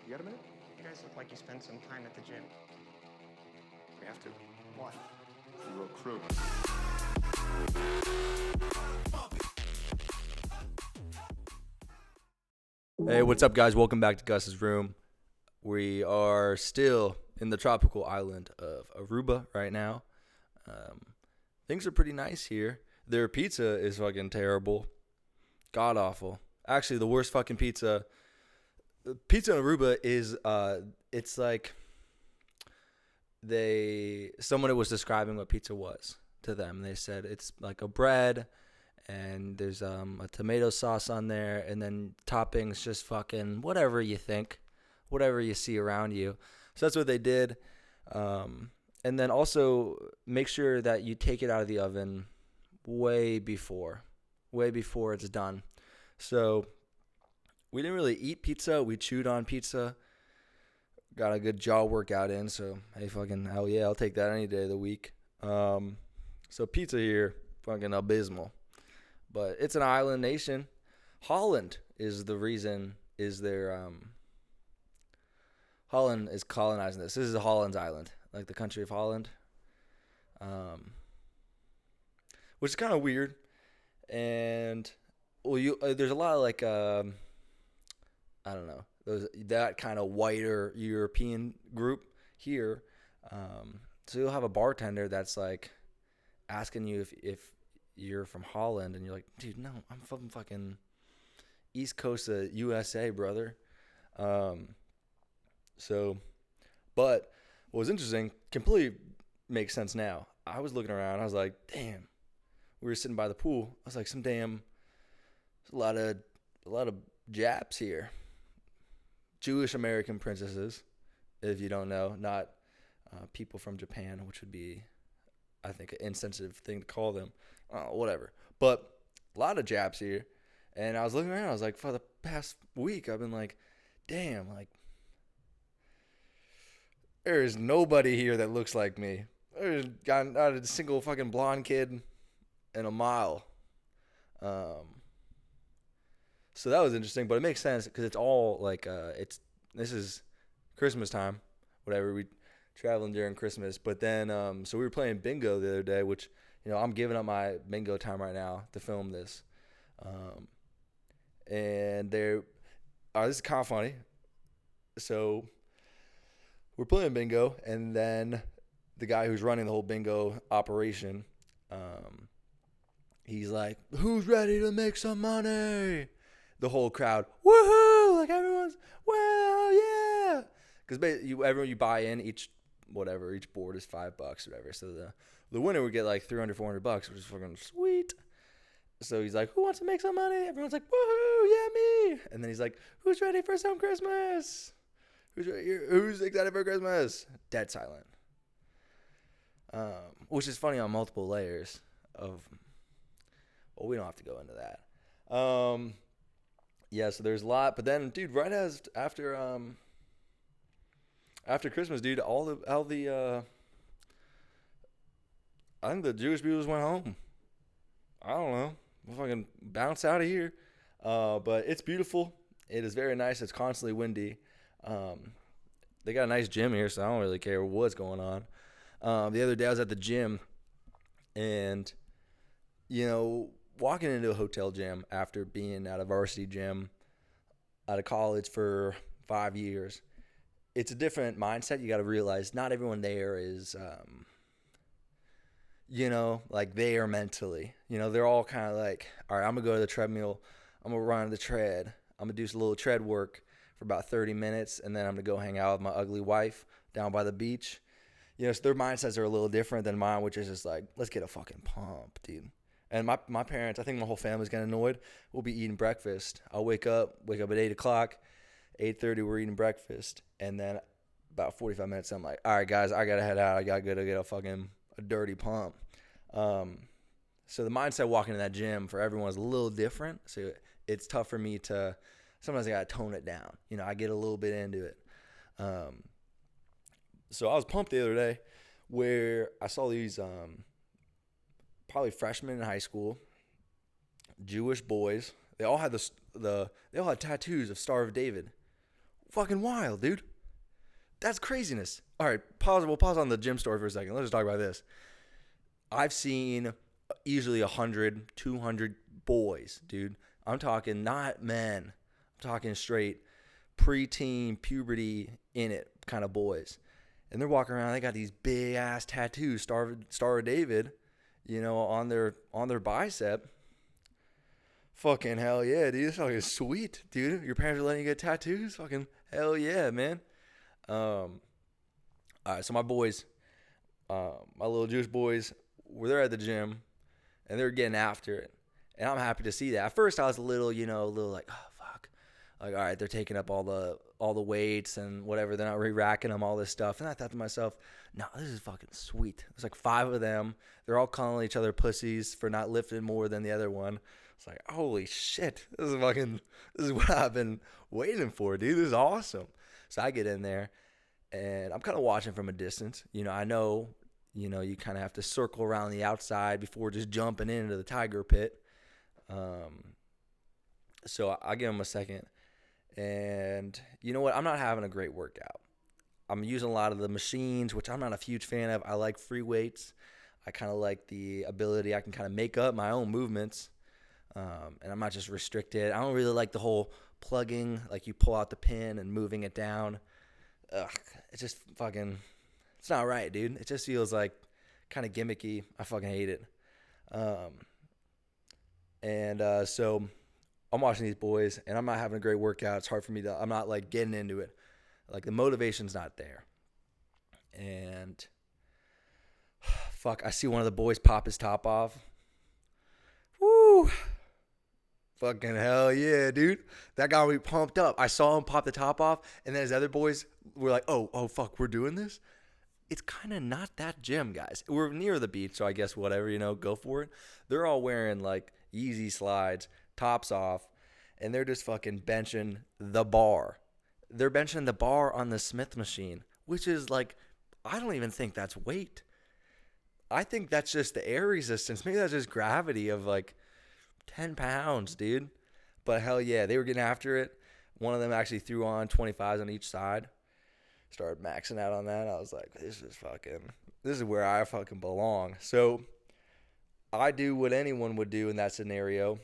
You got a minute? You guys look like you spent some time at the gym. We have to. What? We're a crew. Hey, what's up, guys? Welcome back to Gus's Room. We are still in the tropical island of Aruba right now. Things are pretty nice here. Their pizza is fucking terrible. God awful. Actually, the worst fucking pizza. Pizza in Aruba is, it's like someone was describing what pizza was to them. They said it's like a bread and there's a tomato sauce on there, and then toppings just fucking whatever you think, whatever you see around you. So that's what they did. And then also make sure that you take it out of the oven way before it's done. So we didn't really eat pizza. We chewed on pizza. Got a good jaw workout in. So, hey, fucking hell yeah, I'll take that any day of the week. So pizza here, fucking abysmal. But it's an island nation. Holland is the reason, Holland is colonizing this. This is a Holland's island, like the country of Holland. Which is kind of weird. And, well, there's a lot of like, I don't know, that kind of whiter European group here. So you'll have a bartender that's like asking you if you're from Holland, and you're like, dude, no, I'm from fucking East Coast of USA, brother. So, but what was interesting, completely makes sense now. I was looking around, I was like, damn, we were sitting by the pool. I was like, there's a lot of Japs here. Jewish American princesses, if you don't know, not people from Japan, which would be, I think, an insensitive thing to call them. Whatever. But a lot of Japs here. And I was looking around. I was like, for the past week, I've been like, damn, like, there is nobody here that looks like me. There's not a single fucking blonde kid in a mile. So that was interesting, but it makes sense because it's all like, this is Christmas time, whatever. We traveling during Christmas, but then, so we were playing bingo the other day, which, you know, I'm giving up my bingo time right now to film this. And this is kind of funny. So we're playing bingo, and then the guy who's running the whole bingo operation, he's like, "Who's ready to make some money?" The whole crowd, woohoo! Like everyone's, well, yeah. Because everyone you buy in, each board is $5 or whatever. So the winner would get like $300-$400, which is fucking sweet. So he's like, who wants to make some money? Everyone's like, woohoo, yeah, me. And then he's like, who's ready for some Christmas? Who's excited for Christmas? Dead silent. Which is funny on multiple layers of, well, we don't have to go into that. Yeah, so there's a lot. But then, dude, right after Christmas, dude, I think the Jewish people just went home. I don't know. We'll fucking bounce out of here. But it's beautiful. It is very nice. It's constantly windy. They got a nice gym here, so I don't really care what's going on. The other day I was at the gym, and, you know, walking into a hotel gym after being at a varsity gym out of college for 5 years, it's a different mindset. You got to realize not everyone there is, you know, like there mentally. You know, they're all kind of like, all right, I'm going to go to the treadmill. I'm going to run the tread. I'm going to do some little tread work for about 30 minutes, and then I'm going to go hang out with my ugly wife down by the beach. You know, so their mindsets are a little different than mine, which is just like, let's get a fucking pump, dude. And my parents, I think my whole family's getting annoyed. We'll be eating breakfast. I'll wake up at 8 o'clock. 8:30, we're eating breakfast. And then about 45 minutes, I'm like, all right, guys, I got to head out. I got to go to get a dirty pump. So the mindset walking in that gym for everyone is a little different. So it's tough for me sometimes I got to tone it down. You know, I get a little bit into it. So I was pumped the other day where I saw these probably freshmen in high school, Jewish boys. They all had they all had tattoos of Star of David. Fucking wild, dude. That's craziness. All right, we'll pause on the gym story for a second. Let's just talk about this. I've seen easily 100, 200 boys, dude. I'm talking not men. I'm talking straight preteen, puberty in it kind of boys. And they're walking around, they got these big ass tattoos, Star of David, on their bicep. Fucking hell yeah, dude. It's fucking sweet, dude. Your parents are letting you get tattoos? Fucking hell yeah, man. All right, so my boys, my little Jewish boys, they're at the gym, and they're getting after it. And I'm happy to see that. At first, I was a little like, oh, fuck. Like, all right, they're taking up all the weights and whatever. They're not re-racking them, all this stuff. And I thought to myself, no, this is fucking sweet. There's like 5 of them. They're all calling each other pussies for not lifting more than the other one. It's like, holy shit. This is what I've been waiting for, dude. This is awesome. So I get in there, and I'm kind of watching from a distance. I know, you kind of have to circle around the outside before just jumping into the tiger pit. So I give them a second. And you know what? I'm not having a great workout. I'm using a lot of the machines, which I'm not a huge fan of. I like free weights. I kind of like the ability I can kind of make up my own movements. And I'm not just restricted. I don't really like the whole plugging, like you pull out the pin and moving it down. Ugh, it's just fucking, it's not right, dude. It just feels like kind of gimmicky. I fucking hate it. So I'm watching these boys, and I'm not having a great workout. It's hard for me I'm not like getting into it. Like the motivation's not there. And fuck, I see one of the boys pop his top off. Woo! Fucking hell yeah, dude. That got me pumped up. I saw him pop the top off, and then his other boys were like, oh, fuck, we're doing this? It's kind of not that gym, guys. We're near the beach, so I guess whatever, go for it. They're all wearing, like, easy slides, tops off, and they're just fucking benching the bar. They're benching the bar on the Smith machine, which is, like, I don't even think that's weight. I think that's just the air resistance. Maybe that's just gravity of, like, 10 pounds, dude. But hell yeah, they were getting after it. One of them actually threw on 25s on each side. Started maxing out on that. I was like, this is where I fucking belong. So I do what anyone would do in that scenario.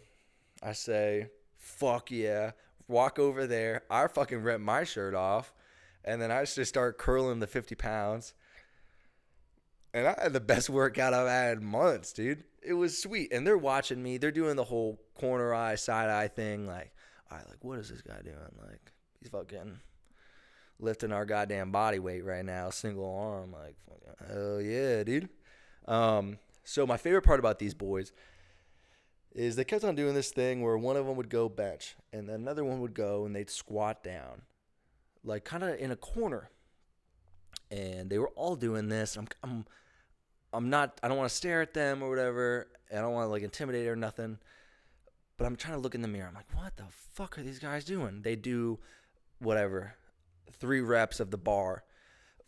I say, fuck yeah. Walk over there. I fucking rip my shirt off. And then I just start curling the 50 pounds. And I had the best workout I've had in months, dude. It was sweet. And they're watching me. They're doing the whole corner eye, side eye thing. Like, all right, like, what is this guy doing? Like, he's fucking lifting our goddamn body weight right now, single arm. Like, fucking, hell yeah, dude. So my favorite part about these boys is they kept on doing this thing where one of them would go bench, and then another one would go and they'd squat down, like kind of in a corner. And they were all doing this. I'm not, I don't want to stare at them or whatever. I don't want to like intimidate or nothing. But I'm trying to look in the mirror. I'm like, what the fuck are these guys doing? They do whatever, 3 reps of the bar.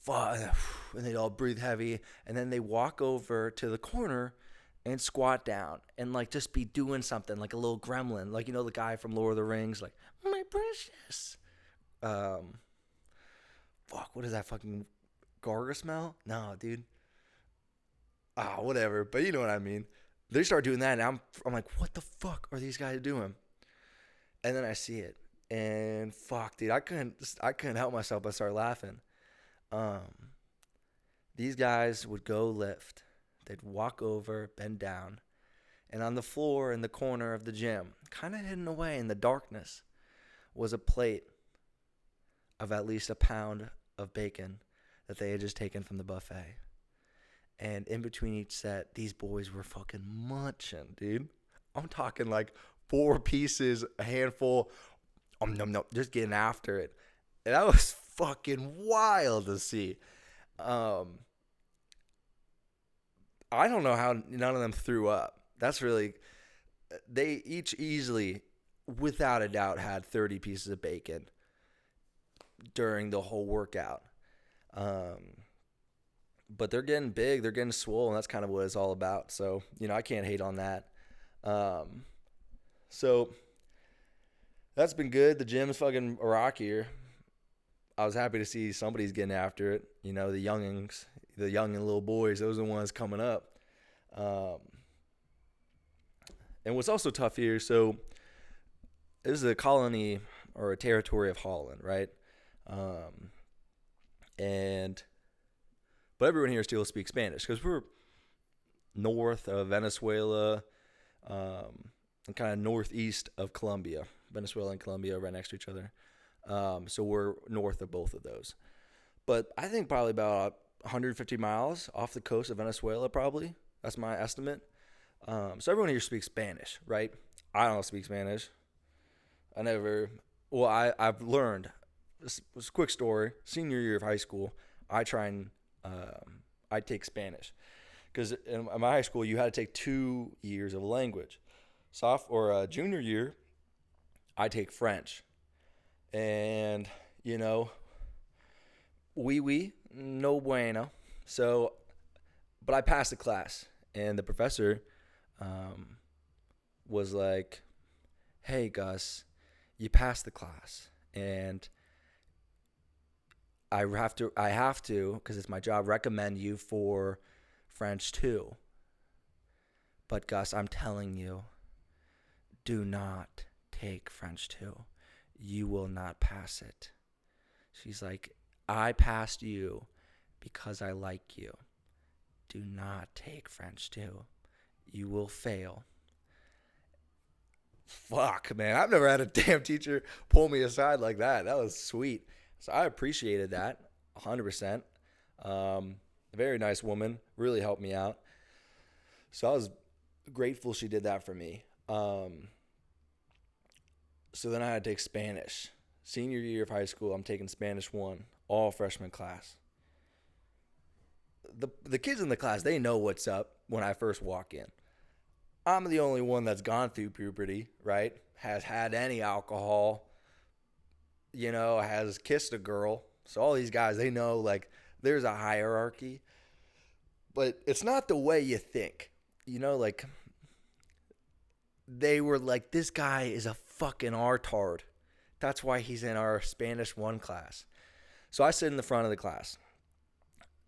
And they all breathe heavy. And then they walk over to the corner and squat down and like just be doing something like a little gremlin. Like, the guy from Lord of the Rings, like, my precious. What is that fucking gargle smell? No, dude. Whatever. But you know what I mean. They start doing that, and I'm like, what the fuck are these guys doing? And then I see it, and fuck, dude, I couldn't help myself but start laughing. These guys would go lift. They'd walk over, bend down, and on the floor in the corner of the gym, kind of hidden away in the darkness, was a plate of at least a pound of bacon that they had just taken from the buffet. And in between each set, these boys were fucking munching, dude. I'm talking like 4 pieces, a handful, just getting after it. And that was fucking wild to see. I don't know how none of them threw up. That's really, they each easily, without a doubt, had 30 pieces of bacon during the whole workout. But they're getting big, they're getting swole, and that's kind of what it's all about. So, I can't hate on that. So that's been good. The gym is fucking rockier. I was happy to see somebody's getting after it. You know, the youngins, the young and little boys, those are the ones coming up. And what's also tough here, so this is a colony or a territory of Holland, right? But everyone here still speaks Spanish because we're north of Venezuela, and kind of northeast of Colombia. Venezuela and Colombia are right next to each other. So we're north of both of those. But I think probably about 150 miles off the coast of Venezuela, probably. That's my estimate. So everyone here speaks Spanish, right? I don't speak Spanish. I've learned. This was a quick story. Senior year of high school, I take Spanish. Because in my high school, you had to take 2 years of language. Junior year, I take French. And, you know, no bueno. So, but I passed the class. And the professor was like, hey, Gus, you passed the class. And I have to, because it's my job, recommend you for French 2. But Gus, I'm telling you, do not take French 2. You will not pass it. She's like, I passed you because I like you. Do not take French 2. You will fail. Fuck, man. I've never had a damn teacher pull me aside like that. That was sweet. So I appreciated that 100%. A very nice woman. Really helped me out. So I was grateful she did that for me. So then I had to take Spanish. Senior year of high school, I'm taking Spanish 1, all freshman class. The kids in the class, they know what's up when I first walk in. I'm the only one that's gone through puberty, right? Has had any alcohol, you know, has kissed a girl. So all these guys, they know, like, there's a hierarchy. But it's not the way you think. You know, like, they were like, this guy is a fucking retard. That's why he's in our Spanish 1 class. So I sit in the front of the class.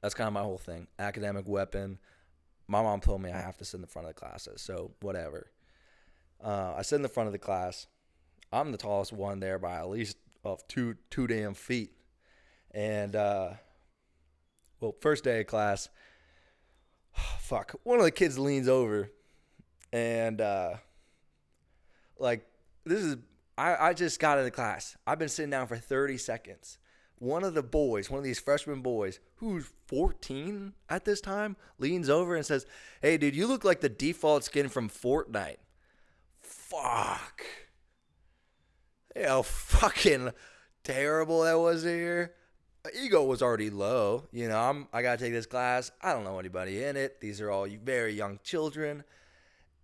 That's kind of my whole thing. Academic weapon. My mom told me I have to sit in the front of the classes, so whatever. I sit in the front of the class. I'm the tallest one there by at least two damn feet. And, first day of class, one of the kids leans over and, I just got into class. I've been sitting down for 30 seconds. One of these freshman boys, who's 14 at this time, leans over and says, hey, dude, you look like the default skin from Fortnite. Fuck. You know, fucking terrible that was here. My ego was already low. You know, I got to take this class. I don't know anybody in it. These are all very young children.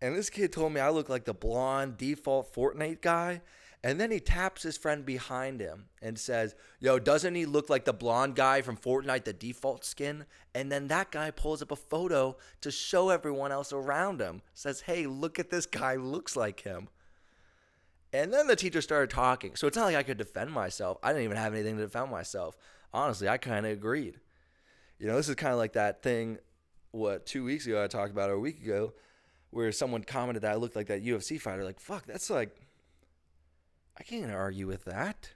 And this kid told me I look like the blonde default Fortnite guy. And then he taps his friend behind him and says, yo, doesn't he look like the blonde guy from Fortnite, the default skin? And then that guy pulls up a photo to show everyone else around him. Says, hey, look at this guy, looks like him. And then the teacher started talking. So it's not like I could defend myself. I didn't even have anything to defend myself. Honestly, I kind of agreed. You know, this is kind of like that thing, 2 weeks ago I talked about, or a week ago, where someone commented that I looked like that UFC fighter. Like, fuck, that's like, I can't argue with that.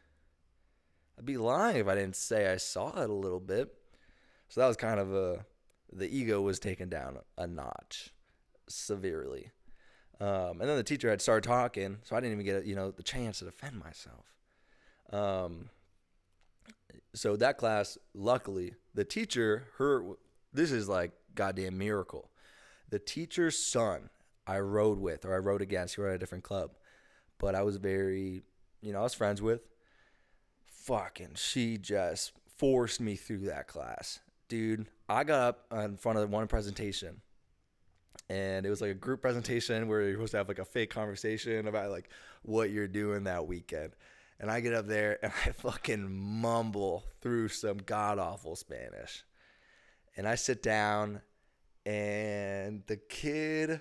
I'd be lying if I didn't say I saw it a little bit. So that was kind of the ego was taken down a notch severely. And then the teacher had started talking, so I didn't even get, the chance to defend myself. So that class, luckily, the teacher, this is like goddamn miracle. The teacher's son I rode against, he rode at a different club. But I was I was friends with. Fucking, she just forced me through that class. Dude, I got up in front of one presentation. And it was like a group presentation where you're supposed to have like a fake conversation about like what you're doing that weekend. And I get up there and I fucking mumble through some god-awful Spanish. And I sit down and the kid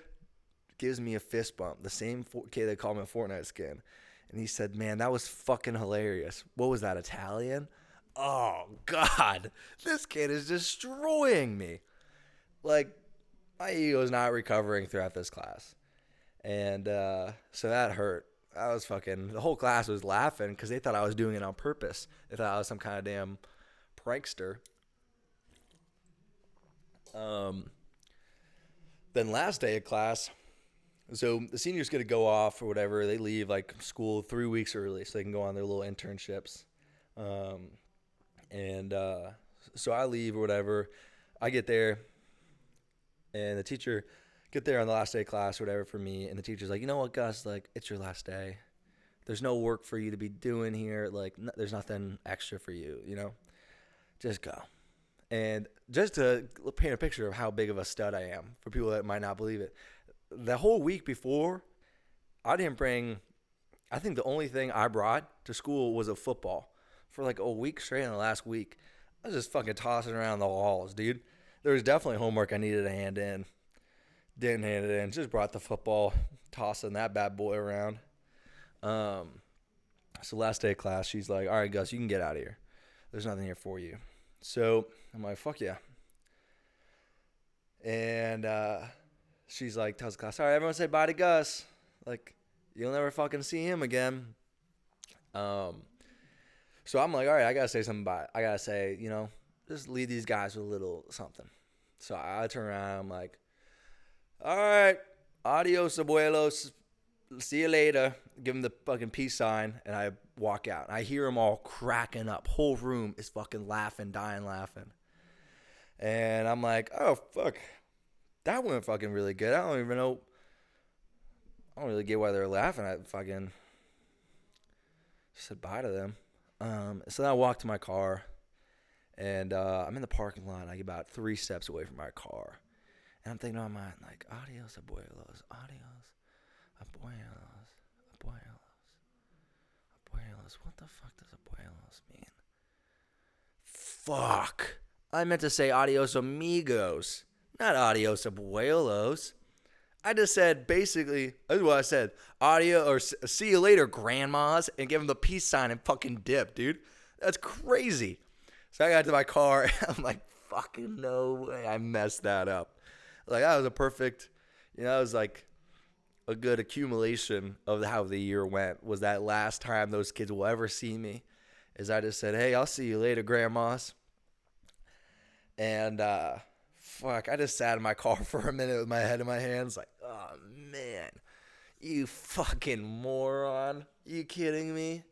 gives me a fist bump. The same kid that called me a Fortnite skin. And he said, man, that was fucking hilarious. What was that, Italian? oh, God, this kid is destroying me. Like, my ego is not recovering throughout this class. And so that hurt. I was fucking, the whole class was laughing because they thought I was doing it on purpose. They thought I was some kind of damn prankster. Then last day of class, so the seniors get to go off or whatever. They leave like school 3 weeks early so they can go on their little internships. So I leave or whatever. I get there, and the teacher get there on the last day of class or whatever for me, and the teacher's like, you know what, Gus, like, it's your last day. There's no work for you to be doing here. Like, there's nothing extra for you, you know? Just go. And just to paint a picture of how big of a stud I am for people that might not believe it, the whole week before, I didn't bring, I think the only thing I brought to school was a football. For like a week straight in the last week, I was just fucking tossing around the walls, dude. There was definitely homework I needed to hand in. Didn't hand it in. Just brought the football, tossing that bad boy around. So last day of class, she's like, all right, Gus, you can get out of here. There's nothing here for you. So I'm like, fuck yeah. And she's like, tells the class, all right, everyone say bye to Gus. Like, you'll never fucking see him again. So I'm like, all right, I got to say something about it. I got to say, you know, just leave these guys with a little something. So I turn around, I'm like, all right, adios, abuelos. See you later. Give them the fucking peace sign, and I walk out. I hear them all cracking up. Whole room is fucking laughing, dying laughing. And I'm like, oh, fuck. That went fucking really good. I don't even know. I don't really get why they're laughing. I fucking said bye to them. So then I walk to my car, and I'm in the parking lot. I get about 3 steps away from my car. And I'm thinking in my mind, like, adios, abuelos, adios, abuelos, abuelos, abuelos. What the fuck does abuelos mean? Fuck. I meant to say adios, amigos, not adios, abuelos. I just said, basically, that's what I said. Audio or see you later, grandmas, and give them the peace sign and fucking dip, dude. That's crazy. So I got to my car, and I'm like, fucking no way I messed that up. Like, that was a perfect, you know, that was like a good accumulation of how the year went. Was that last time those kids will ever see me, is I just said, hey, I'll see you later, grandmas. And, fuck, I just sat in my car for a minute with my head in my hands, like, oh, man, you fucking moron. You kidding me?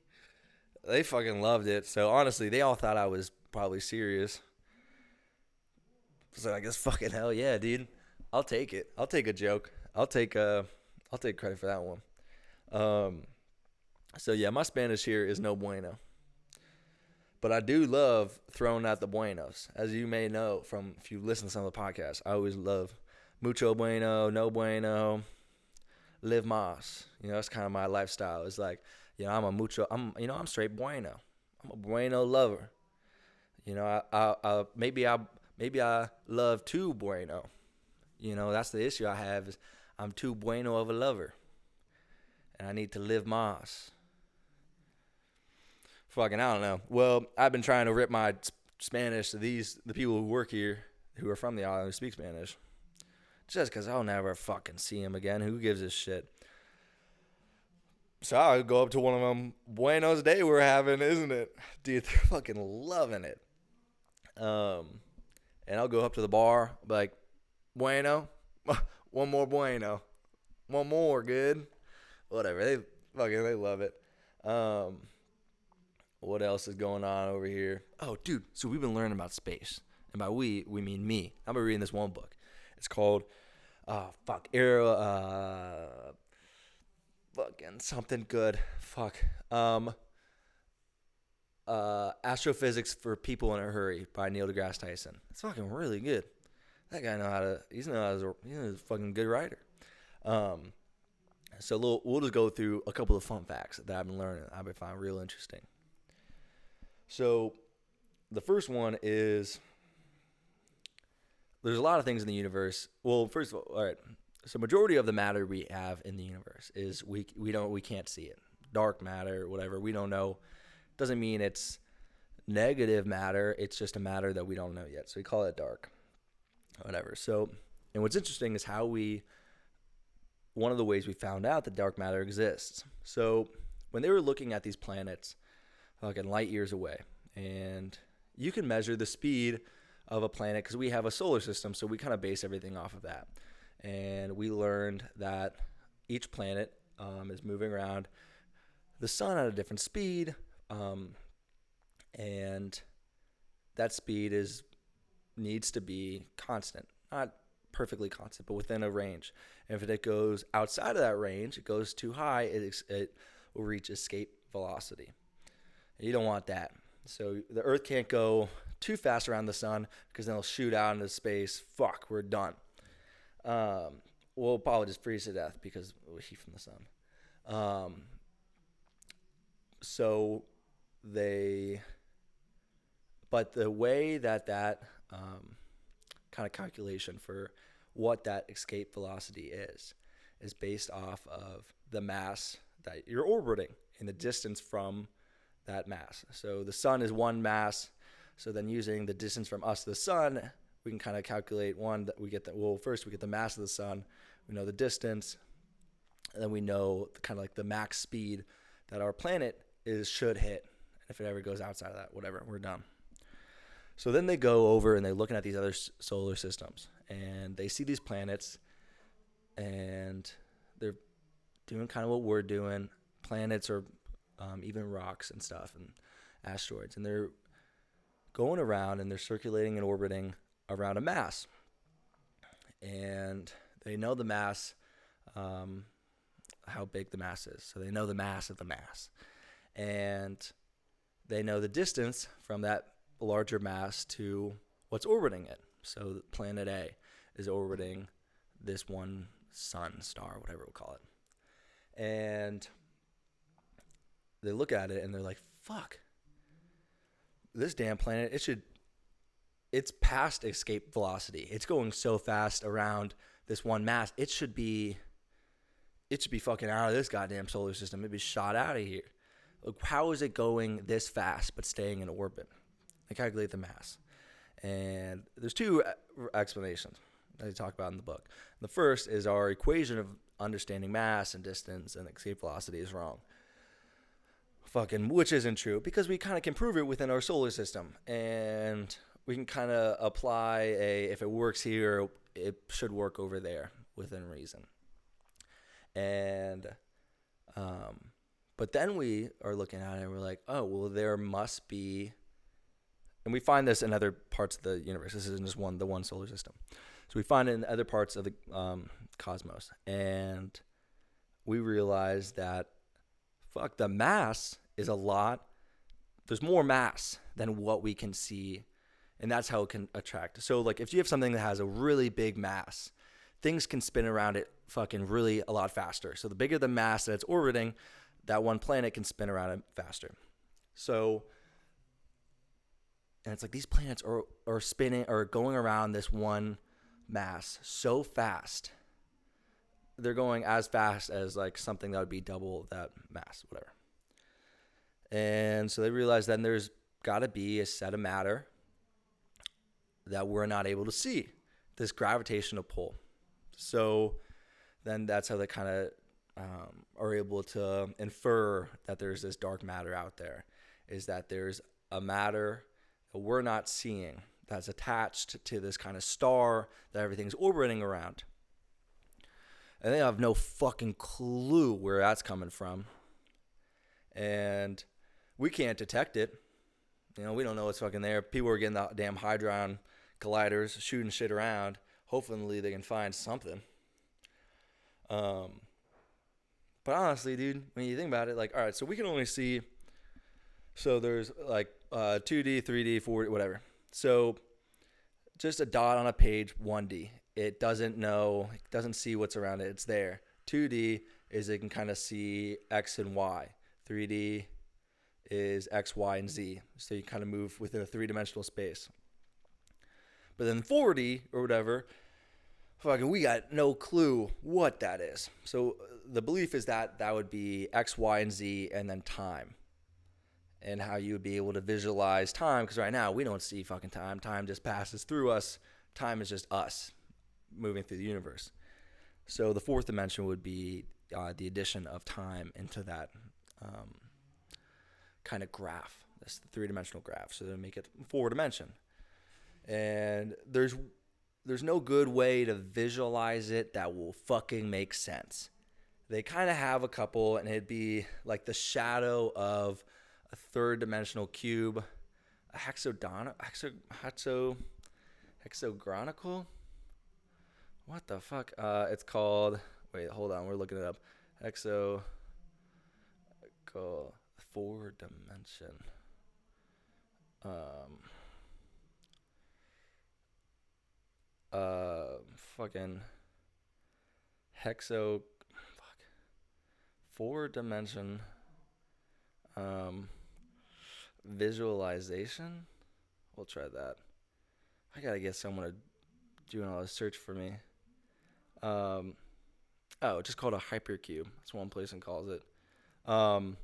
They fucking loved it. So, honestly, they all thought I was probably serious. So, I guess fucking hell yeah, dude. I'll take it. I'll take a joke. I'll take credit for that one. So, yeah, my Spanish here is no bueno. But I do love throwing out the buenos. As you may know from if you listen to some of the podcasts, I always love mucho bueno, no bueno, live más. You know, that's kind of my lifestyle. It's like, you know, I'm straight bueno. I'm a bueno lover. You know, maybe I love too bueno. You know, that's the issue I have is I'm too bueno of a lover. And I need to live más. Fucking, I don't know. Well, I've been trying to rip my Spanish to the people who work here, who are from the island, who speak Spanish. Just because I'll never fucking see them again. Who gives a shit? So I'll go up to one of them, Buenos Day we're having, isn't it? Dude, they're fucking loving it. And I'll go up to the bar, be like, bueno? One more bueno. One more, good? Whatever. They love it. What else is going on over here? Oh, dude. So we've been learning about space. And by we mean me. I've been reading this one book. It's called, fucking something good. Astrophysics for People in a Hurry by Neil deGrasse Tyson. It's fucking really good. That guy he's a fucking good writer. So we'll just go through a couple of fun facts that I've been learning. I've been finding real interesting. So the first one is there's a lot of things in the universe. Well, first of all right. So majority of the matter we have in the universe is we can't see it. Dark matter, whatever, we don't know. Doesn't mean it's negative matter. It's just a matter that we don't know yet. So we call it dark, whatever. So, and what's interesting is one of the ways we found out that dark matter exists. So when they were looking at these planets, fucking light years away, and you can measure the speed of a planet because we have a solar system, so we kind of base everything off of that. And we learned that each planet is moving around the sun at a different speed, and that speed needs to be constant, not perfectly constant, but within a range. And if it goes outside of that range, it goes too high, it will reach escape velocity. And you don't want that. So the Earth can't go too fast around the sun because then it'll shoot out into space. Fuck, we're done. We'll probably just freeze to death because of heat from the sun. But the way that kind of calculation for what that escape velocity is based off of the mass that you're orbiting and the distance from that mass. So the sun is one mass. So then using the distance from us to the sun, we can kind of calculate first we get the mass of the sun, we know the distance, and then we know kind of like the max speed that our planet should hit. And if it ever goes outside of that, whatever, we're done. So then they go over and they're looking at these other solar systems, and they see these planets, and they're doing kind of what we're doing. Planets or even rocks and stuff and asteroids, and they're going around and they're circulating and orbiting around a mass, and they know the mass, how big the mass is. So they know the mass of the mass, and they know the distance from that larger mass to what's orbiting it. So planet A is orbiting this one sun, star, whatever we'll call it. And they look at it and they're like, fuck, this damn planet, it's past escape velocity. It's going so fast around this one mass. It should be fucking out of this goddamn solar system. It'd be shot out of here. Like, how is it going this fast but staying in orbit? They calculate the mass. And there's two explanations that they talk about in the book. The first is our equation of understanding mass and distance and escape velocity is wrong. Which isn't true, because we kind of can prove it within our solar system, and we can kind of apply if it works here, it should work over there within reason. And but then we are looking at it and we're like, oh, well, there must be, and we find this in other parts of the universe. This isn't just the one solar system. So we find it in other parts of the cosmos, and we realize that the mass is a lot. There's more mass than what we can see, and that's how it can attract. So like if you have something that has a really big mass, things can spin around it fucking really a lot faster. So the bigger the mass that it's orbiting, that one planet can spin around it faster. So, and it's like these planets are spinning or going around this one mass so fast. They're going as fast as like something that would be double that mass, whatever. And so they realize then there's got to be a set of matter that we're not able to see, this gravitational pull. So then that's how they kind of are able to infer that there's this dark matter out there, is that there's a matter that we're not seeing that's attached to this kind of star that everything's orbiting around. And they have no fucking clue where that's coming from. And we can't detect it. You know, we don't know what's fucking there. People are getting the damn Hadron colliders, shooting shit around. Hopefully they can find something. But honestly, dude, when you think about it, like, all right, so we can only see, so there's like 2D, 3D, 4D, whatever. So just a dot on a page, 1D. It doesn't see what's around it. It's there. 2D is it can kind of see X and Y. 3D is X, Y, and Z. So you kind of move within a three-dimensional space. But then 4D or whatever, fucking we got no clue what that is. So the belief is that would be X, Y, and Z and then time. and how you would be able to visualize time, because right now we don't see fucking time. Time just passes through us. Time is just us moving through the universe. So the fourth dimension would be the addition of time into that kind of graph. That's the three-dimensional graph. So they make it four-dimension. And there's no good way to visualize it that will fucking make sense. They kind of have a couple, and it'd be like the shadow of a third-dimensional cube, a hexagonal. What the fuck? It's called. Wait, hold on. We're looking it up. Four-dimension. Fucking four-dimension visualization. We'll try that. I gotta get someone to do all this search for me. It's just called a hypercube. That's one person calls it. So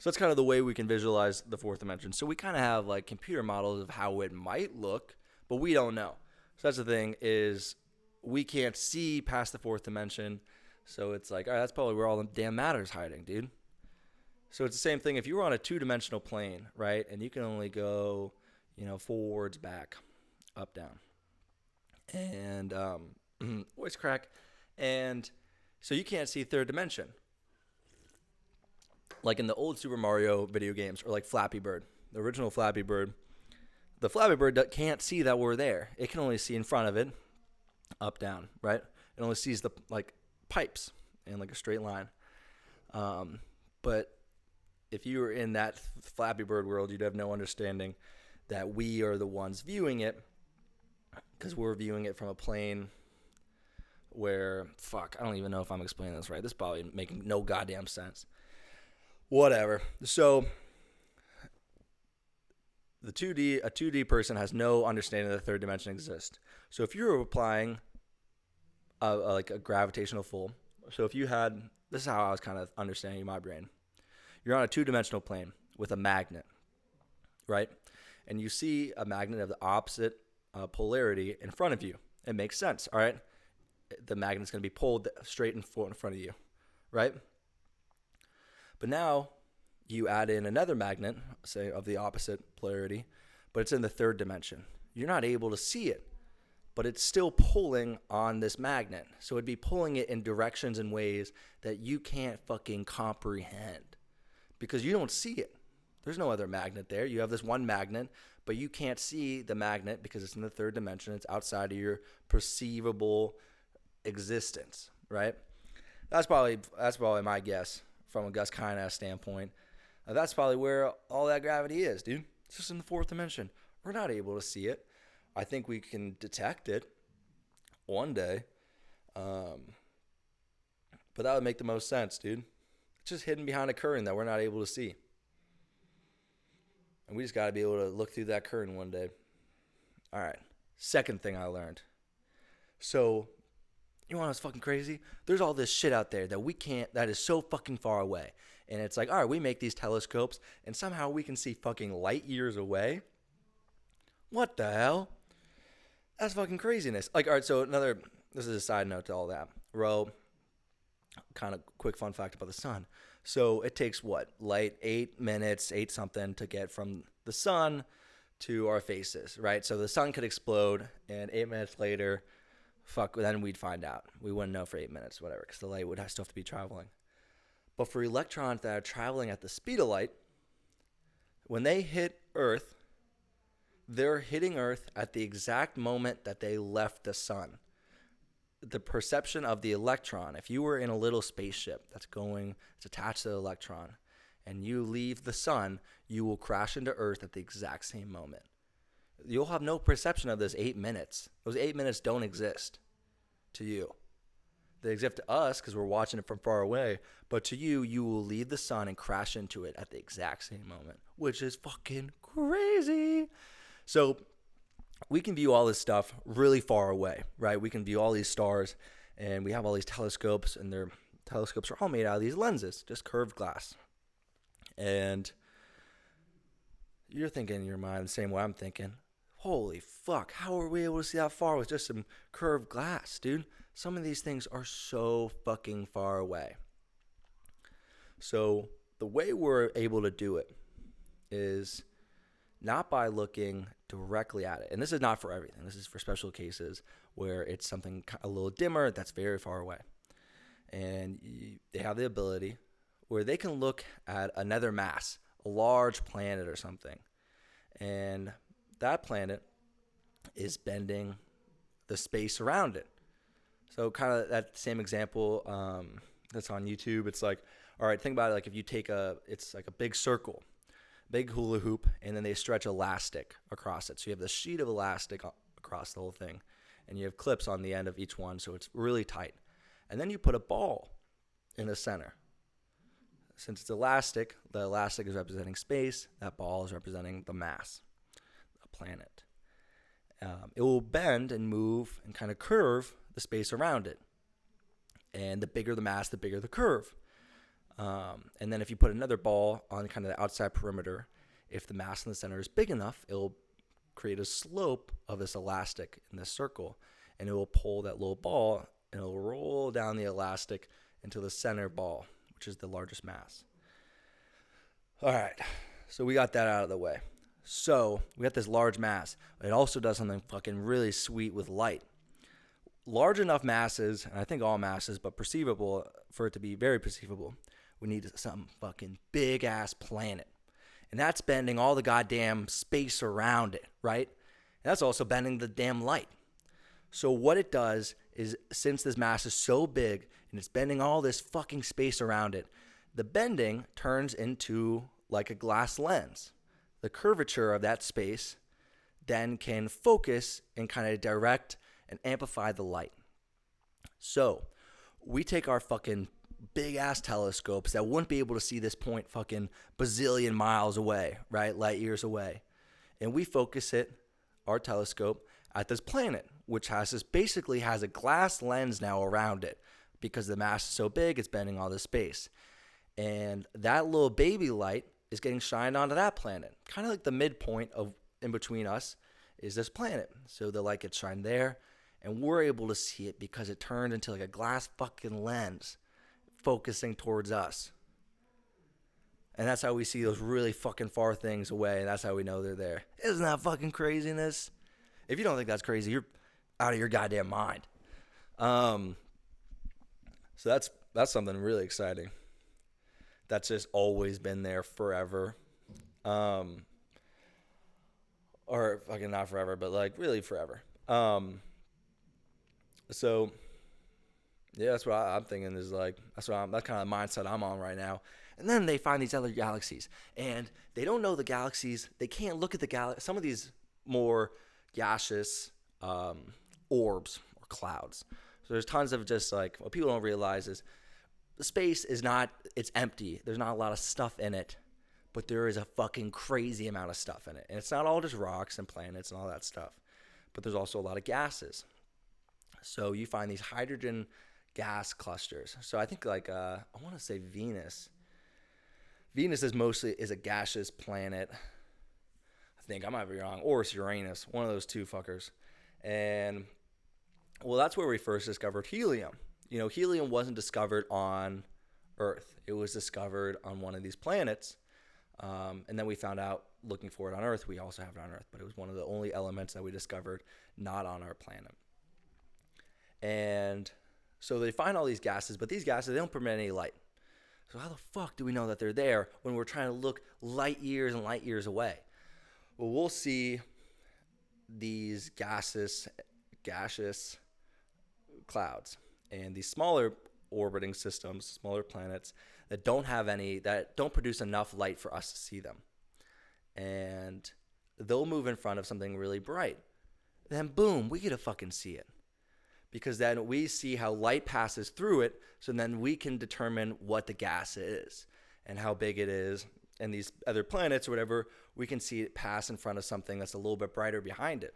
that's kind of the way we can visualize the fourth dimension. So we kind of have like computer models of how it might look, but we don't know. So that's the thing, is we can't see past the fourth dimension. So it's like, all right, that's probably where all the damn matter's hiding, dude. So it's the same thing if you were on a two-dimensional plane, right? And you can only go, forwards, back, up, down. And voice crack. And so you can't see third dimension. Like in the old Super Mario video games, or like Flappy Bird, the original Flappy Bird. The Flappy Bird can't see that we're there. It can only see in front of it, up, down, right? It only sees the pipes in like a straight line. But if you were in that Flappy Bird world, you'd have no understanding that we are the ones viewing it, because we're viewing it from a plane where, I don't even know if I'm explaining this right. This is probably making no goddamn sense. Whatever. So a 2D person has no understanding that the third dimension exists. So if you're applying a gravitational pull, so if you had, this is how I was kind of understanding in my brain. You're on a two-dimensional plane with a magnet, right? And you see a magnet of the opposite polarity in front of you. It makes sense, all right? The magnet's going to be pulled straight in front of you, right? But now you add in another magnet, say of the opposite polarity, but it's in the third dimension. You're not able to see it, but it's still pulling on this magnet. So it'd be pulling it in directions and ways that you can't fucking comprehend, because you don't see it. There's no other magnet there. You have this one magnet, but you can't see the magnet because it's in the third dimension. It's outside of your perceivable existence, right? That's probably my guess from a Gus Kynass standpoint. That's probably where all that gravity is, dude. It's just in the fourth dimension. We're not able to see it. I think we can detect it one day. But that would make the most sense, dude. It's just hidden behind a curtain that we're not able to see. And we just got to be able to look through that curtain one day. All right. Second thing I learned. So, you want to know what's fucking crazy? There's all this shit out there that we can't, that is so fucking far away. And it's like, all right, we make these telescopes, and somehow we can see fucking light years away. What the hell? That's fucking craziness. Like, all right, so this is a side note to all that. Kind of quick fun fact about the sun. So it takes light 8 minutes, 8 something to get from the sun to our faces, right? So the sun could explode, and 8 minutes later, then we'd find out. We wouldn't know for 8 minutes, whatever, because the light would still have to be traveling. But for electrons that are traveling at the speed of light, when they hit Earth, they're hitting Earth at the exact moment that they left the sun. The perception of the electron, if you were in a little spaceship it's attached to the electron, and you leave the sun, you will crash into Earth at the exact same moment. You'll have no perception of those 8 minutes. Those 8 minutes don't exist to you. They exist to us because we're watching it from far away. But to you, you will leave the sun and crash into it at the exact same moment, which is fucking crazy. So we can view all this stuff really far away, right? We can view all these stars, and we have all these telescopes, and their telescopes are all made out of these lenses, just curved glass. And you're thinking in your mind the same way I'm thinking. Holy fuck, how are we able to see that far with just some curved glass, dude? Some of these things are so fucking far away. So the way we're able to do it is not by looking directly at it. And this is not for everything. This is for special cases where it's something a little dimmer that's very far away. And they have the ability where they can look at another mass, a large planet or something. And that planet is bending the space around it. So kind of that same example that's on YouTube. It's like, all right, think about it like if you take it's like a big circle, big hula hoop, and then they stretch elastic across it. So you have this sheet of elastic across the whole thing, and you have clips on the end of each one, so it's really tight. And then you put a ball in the center. Since it's elastic, the elastic is representing space, that ball is representing the mass, the planet. It will bend and move and kind of curve the space around it. And the bigger the mass, the bigger the curve. And then if you put another ball on kind of the outside perimeter, if the mass in the center is big enough, it'll create a slope of this elastic in this circle, and it will pull that little ball and it'll roll down the elastic into the center ball, which is the largest mass. All right, so we got that out of the way. So we got this large mass. It also does something fucking really sweet with light. Large enough masses, and I think all masses, but perceivable, for it to be very perceivable, we need some fucking big-ass planet. And that's bending all the goddamn space around it, right? And that's also bending the damn light. So what it does is, since this mass is so big and it's bending all this fucking space around it, the bending turns into like a glass lens. The curvature of that space then can focus and kind of direct and amplify the light. So we take our fucking big ass telescopes that wouldn't be able to see this point fucking bazillion miles away, right? Light years away. And we focus our telescope at this planet, which basically has a glass lens now around it because the mass is so big, it's bending all this space. And that little baby light is getting shined onto that planet. Kind of like the midpoint of in between us is this planet. So the light gets shined there, and we're able to see it because it turned into like a glass fucking lens focusing towards us. And that's how we see those really fucking far things away, and that's how we know they're there. Isn't that fucking craziness? If you don't think that's crazy, you're out of your goddamn mind. So that's something really exciting. That's just always been there forever. Or fucking not forever, but like really forever. So yeah, that's what I'm thinking is like, that's kind of the mindset I'm on right now. And then they find these other galaxies, and they don't know the galaxies. They can't look at the some of these more gaseous orbs or clouds. So there's tons of just like, what people don't realize is the space is not, it's empty. There's not a lot of stuff in it, but there is a fucking crazy amount of stuff in it. And it's not all just rocks and planets and all that stuff, but there's also a lot of gases. So you find these hydrogen gas clusters. So I think like, I want to say Venus. Venus is a gaseous planet. I think I might be wrong. Or it's Uranus, one of those two fuckers. And well, that's where we first discovered helium. You know, helium wasn't discovered on Earth. It was discovered on one of these planets. And then we found out, looking for it on Earth, we also have it on Earth. But it was one of the only elements that we discovered not on our planet. And so they find all these gases, but these gases, they don't permit any light. So how the fuck do we know that they're there when we're trying to look light years and light years away? Well, we'll see these gaseous clouds and these smaller orbiting systems, smaller planets that don't produce enough light for us to see them. And they'll move in front of something really bright. Then boom, we get to fucking see it. Because then we see how light passes through it, so then we can determine what the gas is and how big it is. And these other planets or whatever, we can see it pass in front of something that's a little bit brighter behind it.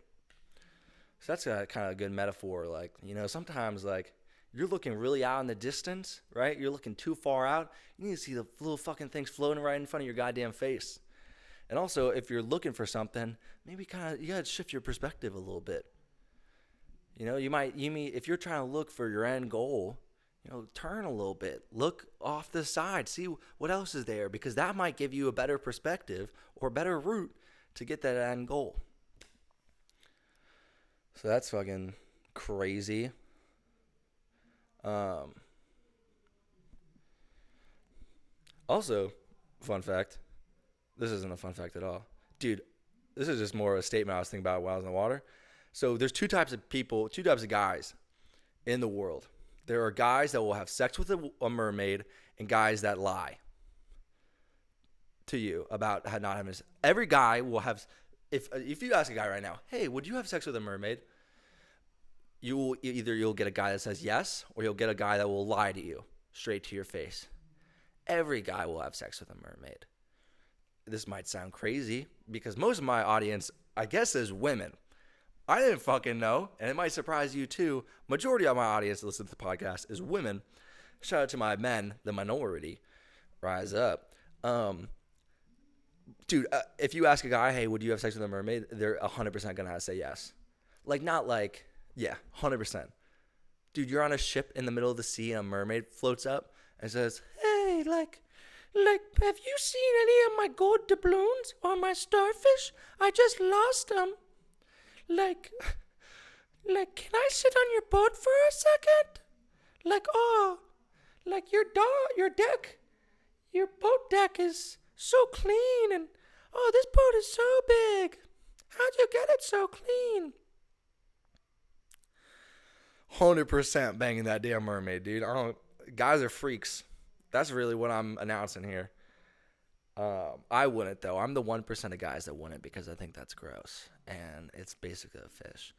So that's a kind of a good metaphor. Like, you know, sometimes like you're looking really out in the distance, right? You're looking too far out. You need to see the little fucking things floating right in front of your goddamn face. And also, if you're looking for something, maybe you gotta shift your perspective a little bit. If you're trying to look for your end goal, turn a little bit, look off the side, see what else is there, because that might give you a better perspective or a better route to get that end goal. So that's fucking crazy. Also, fun fact. This isn't a fun fact at all. Dude, this is just more of a statement I was thinking about while I was in the water. So there's two types of guys in the world. There are guys that will have sex with a mermaid and guys that lie to you about not having sex. Every guy will have, if you ask a guy right now, hey, would you have sex with a mermaid? You'll get a guy that says yes, or you'll get a guy that will lie to you straight to your face. Every guy will have sex with a mermaid. This might sound crazy because most of my audience, I guess, is women. I didn't fucking know, and it might surprise you too. Majority of my audience that listens to the podcast is women. Shout out to my men, the minority. Rise up. Dude, if you ask a guy, hey, would you have sex with a mermaid? They're 100% going to say yes. Yeah, 100%. Dude, you're on a ship in the middle of the sea and a mermaid floats up and says, hey, have you seen any of my gold doubloons or my starfish? I just lost them. Can I sit on your boat for a second? Your boat deck is so clean, and this boat is so big. How'd you get it so clean? 100% banging that damn mermaid, dude. Guys are freaks. That's really what I'm announcing here. I wouldn't, though. I'm the 1% of guys that wouldn't because I think that's gross. And it's basically a fish.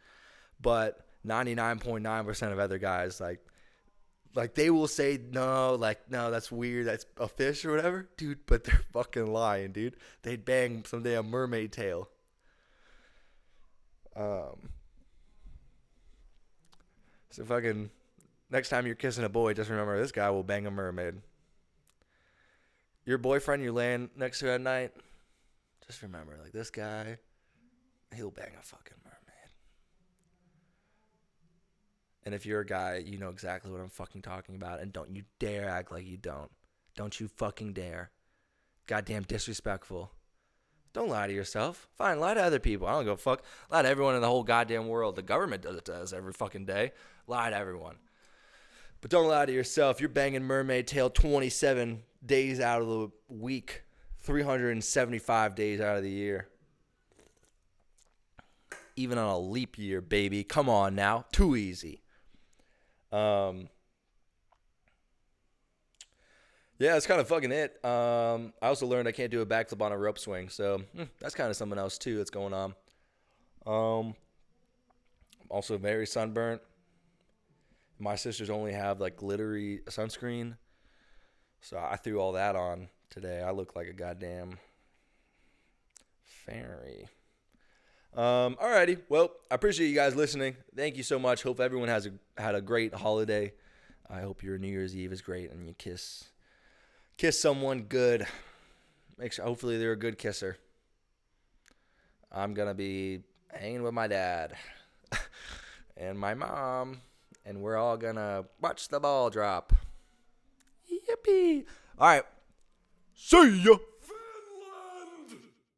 But 99.9% of other guys, they will say, no, that's weird. That's a fish or whatever. Dude, but they're fucking lying, dude. They'd bang some damn mermaid tail. So fucking next time you're kissing a boy, just remember this guy will bang a mermaid. Your boyfriend you're laying next to at night, just remember, this guy, he'll bang a fucking mermaid. And if you're a guy, you know exactly what I'm fucking talking about, and don't you dare act like you don't. Don't you fucking dare. Goddamn disrespectful. Don't lie to yourself. Fine, lie to other people. I don't give a fuck. Lie to everyone in the whole goddamn world. The government does it to us every fucking day. Lie to everyone. But don't lie to yourself. You're banging mermaid tail 27 days out of the week. 375 days out of the year. Even on a leap year, baby. Come on now. Too easy. Yeah, that's kind of fucking it. I also learned I can't do a backflip on a rope swing. So that's kind of something else too that's going on. Also very sunburnt. My sisters only have glittery sunscreen. So I threw all that on today. I look like a goddamn fairy. Alrighty. Well, I appreciate you guys listening. Thank you so much. Hope everyone had a great holiday. I hope your New Year's Eve is great and you kiss someone good. Hopefully they're a good kisser. I'm going to be hanging with my dad and my mom, and we're all going to watch the ball drop. Yippee. All right. See ya.